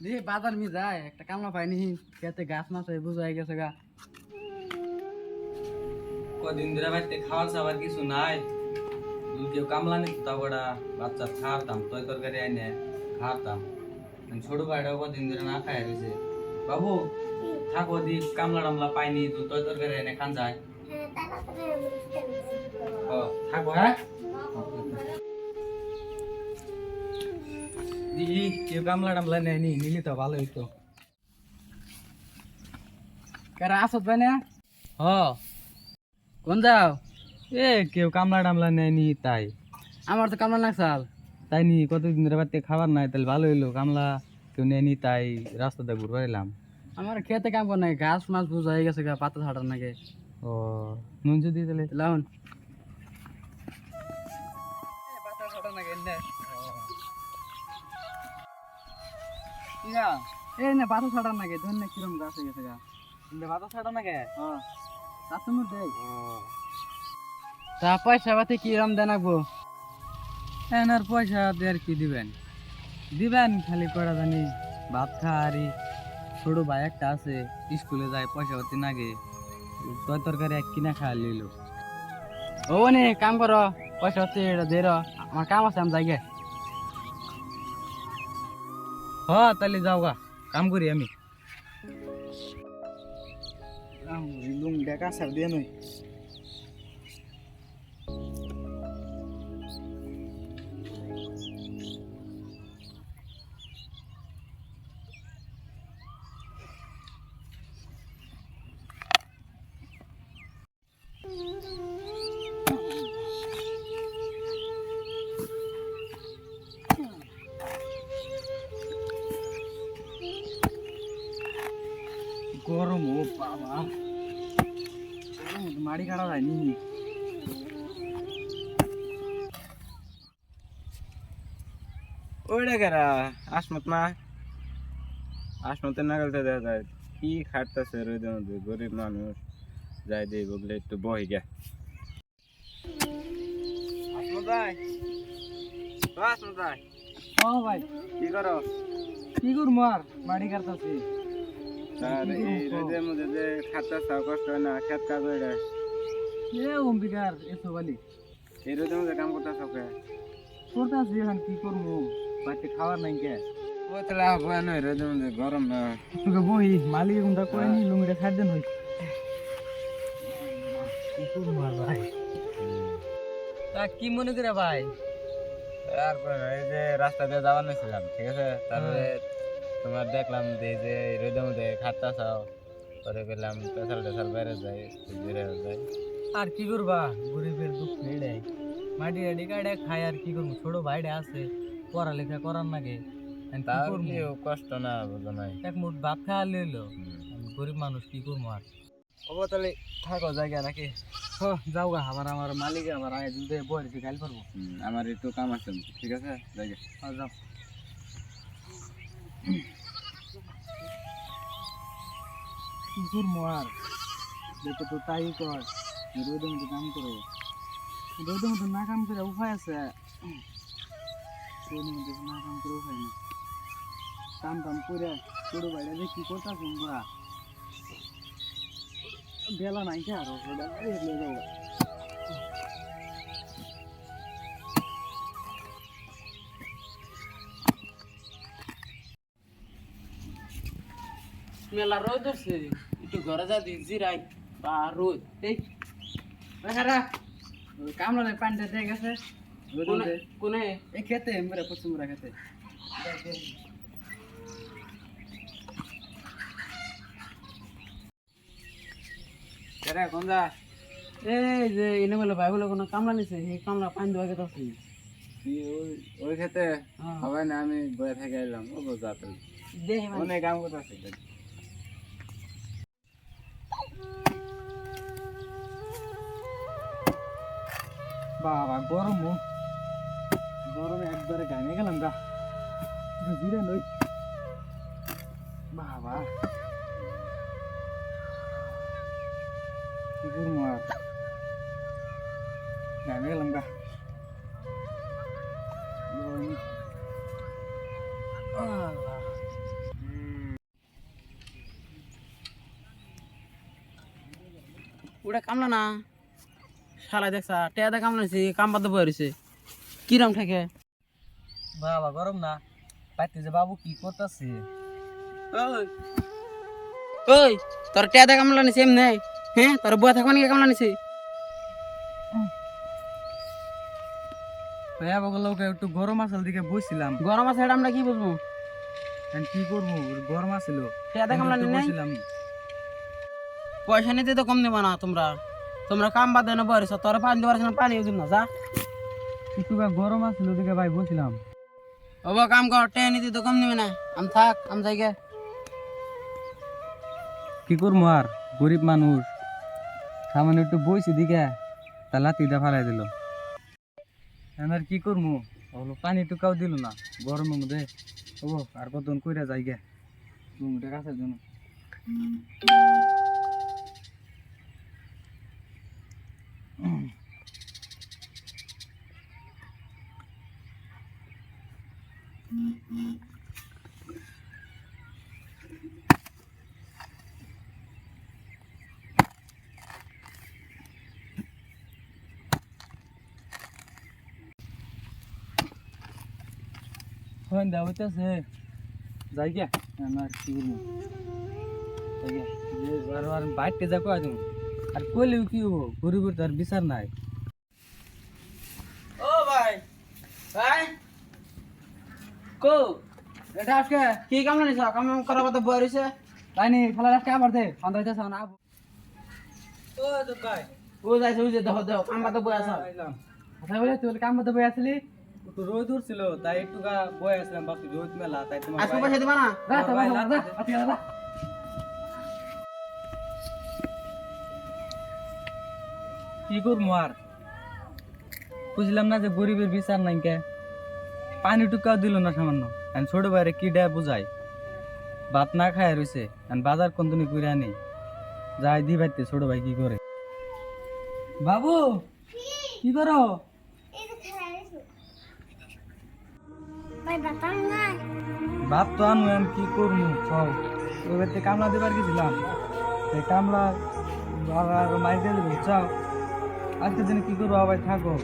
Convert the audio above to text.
দিয়ে বাজার মি যায় একটা কামলা পাইনি খেতে গাছ মাছ হয়ে বুঝাই গেছে গা। কদিন ধরে বাড়িতে খাওয়ার সাবার কিছু নাই। কেউ কামলা নিত তা বড়া বাচ্চা খাওয়াতাম তয় তরকারি আইনে খাওয়াতাম। ছোট ভাইটাও কদিন ধরে না খাই রয়েছে। বাবু থাকো দি কামলা টামলা পাইনি তো তয় তরকারি আইনে খান যায়। থাকবো হ্যাঁ দি কেউ কামলা টামলা নেয়নি নিলি তো ভালো হইতো। কারা আসত ভাই না হ কোন যাও? এ কেউ কামলা টামলা নেয়নি তাই আমার তো কামলা লাগছাল। তাই নি কতদিন ধরে বাড়িতে খাবার নাই তাহলে ভালো হইলো কামলা কেউ নেয়নি তাই রাস্তাতে ঘুরবার এলাম। আমার খেতে কাম করে নাই গাছ মাছ বুঝাই গেছে গা পাতা ছাড়ার নাকি ও নুন যদি তাহলে লাউন পাতা ছাড়ার নাকি এই না পাতা ছাড়ার নাকি ধন্য কিরম গাছ হয়ে গেছে গা বাতা ছাড়া না কে তা তুমি দেখ তা পয়সা পাতি কিরম দেন আগবো? এনার পয়সা আর কি দিবেন দিবেন খালি কটা জানি ভাত খাওয়ারি ছোট ভাই একটা আছে স্কুলে যায় পয়সা পাতি নাগে তয় তরকারি এক কিনা খাওয়া লইল। ও নে কাম করো পয়সা হচ্ছে এটা দে র, আমার কাম আছে আমি যাই গে। হ তাহলে যাও গা কাম করি আমি। লুং দেখা সার দিয়ে নই গরম ও বাবা মাড়ি কাটা যায়নি। ওইটা কারা আসমত না আসমতের নাগালতে দেখা যায় কি খাটতেছে রোদের মধ্যে গরিব মানুষ যাই দিয়ে বললে একটু বহি গে আসমত ভাই ও আসমত ভাই ও ভাই কি করো কি করবো আর মাড়ি কাটতাছি। তার এই রোদের মধ্যে যে খাটতেছ কষ্ট হয় না খেত কাজ ওইটা এ অম্বিকার এসো বালি এই রোদের মধ্যে কাম করতেছ কে করতেছি এখন কি করবো বাড়িতে খাবার নাই কে ও তাহলে বয়ান রোদের মধ্যে গরম না তোকে বহি মালিক কোনটা করে নি লুঙ্গিটা খাট দেন হই কি করবো আর ভাই। তা কি মনে করে ভাই তারপর এই যে রাস্তা দিয়ে যাওয়ার নিয়েছিলাম ঠিক আছে তারপরে তোমার দেখলাম যে এই যে এই রোদের মধ্যে খাটতেছাও পরে গেলাম পেশাল টেশাল বেড়ে যায় বেড়ে যায় আর কি করবা গরিবের দুঃখ এটাই মাটি আডি কাটে খাই আর কি করবো ছোট ভাইটা আছে পড়ালেখা করার নাকি তার কষ্ট না বুঝো নাই এক মুঠ ভাত খাওয়া লইলো গরিব মানুষ কি করবো আর ও তাহলে থাকো জায়গা নাকি ও যাও গা আবার আমার মালিক আবার আয় দুধে বই গাইল পারবো। আমার একটু কাম আছে ঠিক আছে জায়গা যাও কি করবো আর দেখো তো তাই কর রোদের মধ্যে কাম করো রোদের মধ্যে না কাম করে উপায় আছে রোদের মধ্যে না কাম করে উপায় নেই কাম টাম করে ছোটো ভাইরা যে কি করতেছ পুরা বেলা নাই কে আরো যাও মেলা রোদ আছে একটু ঘরে যা দিন জিরাই বা রোদ এই কামলা পানিটা দিয়ে গেছে কোনে এই খেতে মেরে পশ্চিম খেতে কোন যা এই যে এনে বলে ভাই বলে কোনো কামলা নিছে এই কামলা পানি দেওয়া গেছে ওই খেতে হ্যাঁ। হবে না আমি বয়ে থেকে এলাম ও বোঝা তাহলে দেখি অনেক কাম করতেছে বাবা গরম গরমে একবারে ঘামে গেলাম গা জিরে নই বাবা কি করবো আর ঘামে গেলাম গা ওটা কামলা না শালা দেখছা টেয়াদা কামলাইছে কাম বাদ বইছে কিরম থাকে বাবা গরম না পাইতে যে বাবু কি করতেছে ওই ওই তোর টেয়াদা কামলা নিছে এমনি হ্যাঁ তোর বয়া থাকবা নাকি কামলা নিছে ভাইয়া বগল একটু গরম আসল দিকে বসছিলাম গরম আছে এটা আমরা কি বুঝবো এখন কি করবো গরম আসছিল টেয়াদা কামলা নি নাই বসছিলাম পয়সা নিতে তো কম নেবা না তোমরা তোমরা কাম বাদ দেন বইছ তোর পানি দেওয়ার সময় পানি দিন না যা একটু গরম আসছিল দিকে ভাই বসছিলাম ওবা কাম কর টেয়া নিতে তো কম নেবে না আম থাক আম যাইগে কি করবো আর গরিব মানুষ সামান্য একটু বইছি দিকে তা লাতিটা ফালাই দিল এখন আর কি করবো ওগুলো পানি টুকাও দিল না গরমের মধ্যে ও আর কতক্ষণ কইরা যাই গে রুমটা কাছের জন্য সন্ধ্যা হইতেছে যাই গে আর কি করবো যাই গে আর বাইরতে যা কয় তুমি আর কইলেও কি হবো গরিবের তো আর বিচার নাই ও ভাই ভাই কো এটা আজকে কি কাম নিছ কাম করা বাদ বইছে তাই নি খেলা রাখতে আবার দে সন্ধ্যা হইতেছে না ও তো ভাই ও যাইছে ওই যে দেখো দেখো কাম বাদ বই আছে আচ্ছা বলে তুই কাম মতো বই আসলি একটু রোদ উঠছিল তাই একটু বয়ে আসলাম ভাবছি রোদ মেলা তাই তোমার আজকে পয়সা দিবা না যা আমার ভাই যা লাগতে যা যা কি করবো আর বুঝলাম না যে গরিবের বিচার নাই কে পানি টুকাও দিল না সামান্য এখন ছোট বাইরে কি ডা বুঝাই ভাত না খায় রয়েছে এখন বাজার কন্তনি করে আনি যাই দি ভাইতে ছোট ভাই কি করে বাবু কি করো ভাত তো আনু আমি কি করবো সব ওই বাড়িতে কামলা দিবার গেছিলাম সেই কামলা মাইর দিয়ে দিল চাও আজকে দিনে কি করবো আবার থাকো